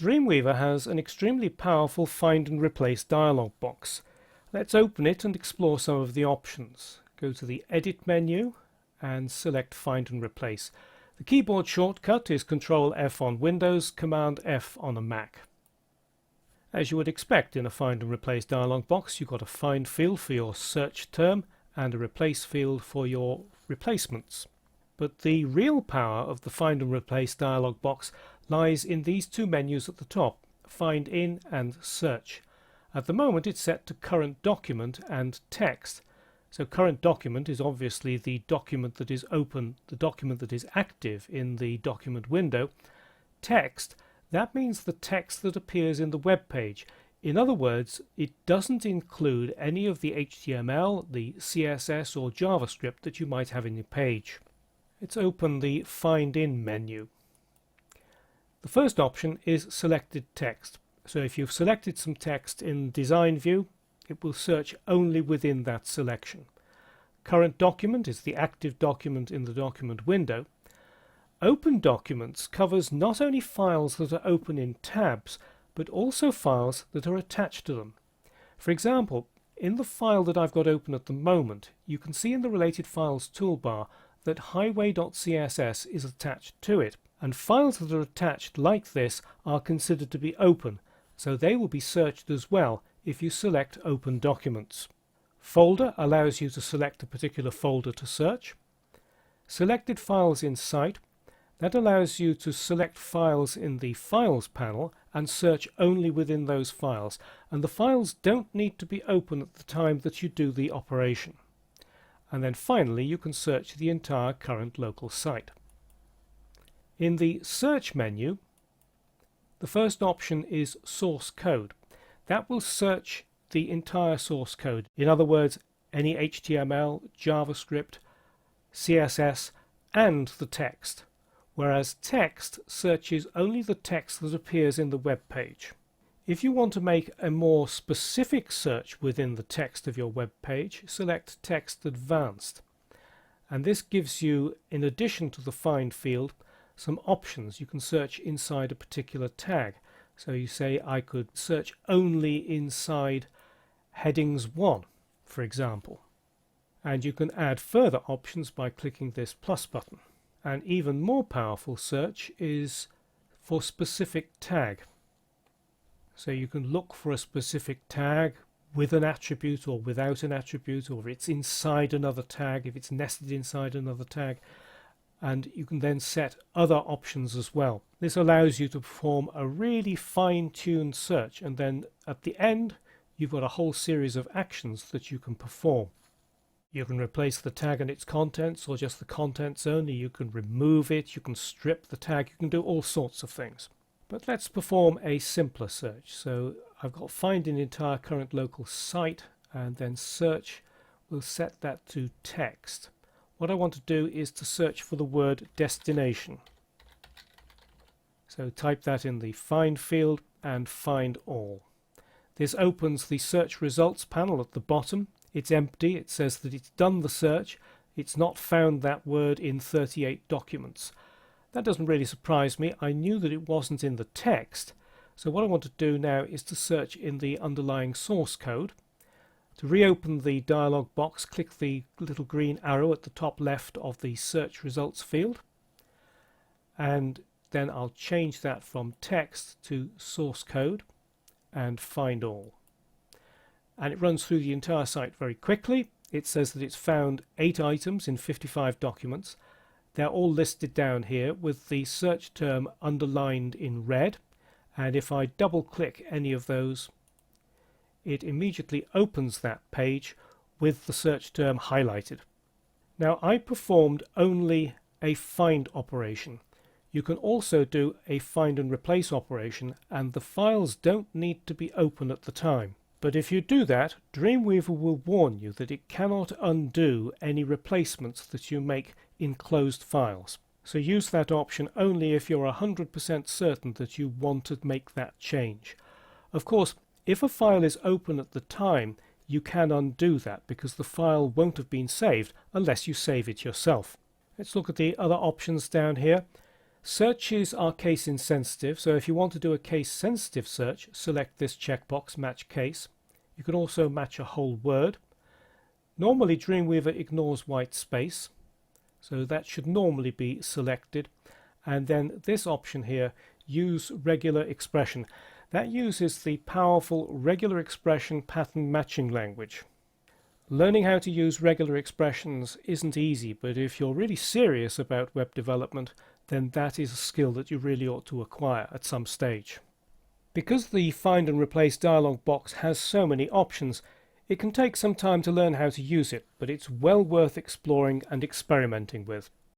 Dreamweaver has an extremely powerful Find and Replace dialog box. Let's open it and explore some of the options. Go to the Edit menu and select Find and Replace. The keyboard shortcut is Ctrl F on Windows, Command F on a Mac. As you would expect in a Find and Replace dialog box, you've got a Find field for your search term and a Replace field for your replacements. But the real power of the Find and Replace dialog box lies in these two menus at the top, Find In and Search. At the moment it's set to Current Document and Text. So Current Document is obviously the document that is open, the document that is active in the document window. Text, that means the text that appears in the web page. In other words, it doesn't include any of the HTML, the CSS or JavaScript that you might have in your page. Let's open the Find In menu. The first option is Selected Text. So if you've selected some text in Design View, it will search only within that selection. Current Document is the active document in the document window. Open Documents covers not only files that are open in tabs, but also files that are attached to them. For example, in the file that I've got open at the moment, you can see in the Related Files toolbar that highway.css is attached to it, and files that are attached like this are considered to be open, so they will be searched as well if you select Open Documents. Folder allows you to select a particular folder to search. Selected Files in Sight, that allows you to select files in the Files panel and search only within those files, and the files don't need to be open at the time that you do the operation. And then finally you can search the entire current local site. In the Search menu, the first option is Source Code. That will search the entire source code. In other words, any HTML, JavaScript, CSS and the text, whereas text searches only the text that appears in the web page. If you want to make a more specific search within the text of your web page, select Text Advanced. And this gives you, in addition to the Find field, some options. You can search inside a particular tag. So you say I could search only inside headings 1, for example. And you can add further options by clicking this plus button. An even more powerful search is for specific tag. So you can look for a specific tag with an attribute or without an attribute, or it's inside another tag, if it's nested inside another tag, and you can then set other options as well. This allows you to perform a really fine-tuned search, and then at the end you've got a whole series of actions that you can perform. You can replace the tag and its contents, or just the contents only. You can remove it, you can strip the tag, you can do all sorts of things. But let's perform a simpler search. So I've got Find an entire current local site, and then Search, we'll set that to text. What I want to do is to search for the word destination. So type that in the Find field and Find All. This opens the search results panel at the bottom. It's empty. It says that it's done the search. It's not found that word in 38 documents. That doesn't really surprise me. I knew that it wasn't in the text. So what I want to do now is to search in the underlying source code. To reopen the dialog box, click the little green arrow at the top left of the search results field. And then I'll change that from text to source code and Find All. And it runs through the entire site very quickly. It says that it's found 8 items in 55 documents. They're all listed down here with the search term underlined in red, and if I double click any of those, it immediately opens that page with the search term highlighted. Now I performed only a find operation. You can also do a find and replace operation, and the files don't need to be open at the time. But if you do that, Dreamweaver will warn you that it cannot undo any replacements that you make in closed files. So use that option only if you're 100% certain that you want to make that change. Of course, if a file is open at the time, you can undo that because the file won't have been saved unless you save it yourself. Let's look at the other options down here. Searches are case insensitive, so if you want to do a case sensitive search, select this checkbox, Match Case. You can also match a whole word. Normally Dreamweaver ignores white space, so that should normally be selected. And then this option here, Use Regular Expression. That uses the powerful regular expression pattern matching language. Learning how to use regular expressions isn't easy, but if you're really serious about web development, then that is a skill that you really ought to acquire at some stage. Because the Find and Replace dialog box has so many options, it can take some time to learn how to use it, but it's well worth exploring and experimenting with.